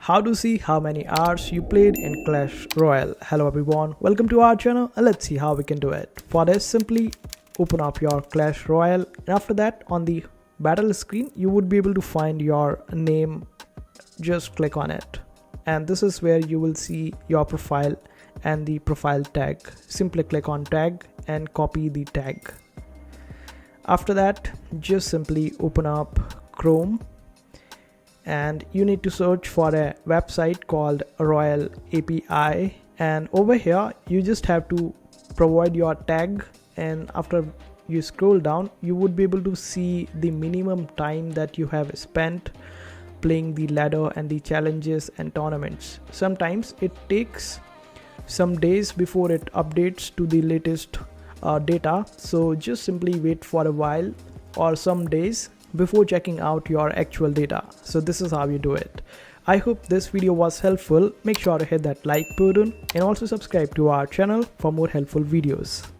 how to see how many hours you played in Clash Royale. Hello everyone, welcome to our channel and let's see how we can do it. For this, simply open up your Clash Royale and after that on the battle screen you would be able to find your name. Just click on it and this is where you will see your profile and the profile tag. Simply click on tag and copy the tag. After that, just simply open up Chrome and you need to search for a website called Royale API, and over here you just have to provide your tag, and after you scroll down you would be able to see the minimum time that you have spent playing the ladder and the challenges and tournaments. Sometimes it takes some days before it updates to the latest data, so just simply wait for a while or some days before checking out your actual data. So this is how you do it. I hope this video was helpful. Make sure to hit that like button and also subscribe to our channel for more helpful videos.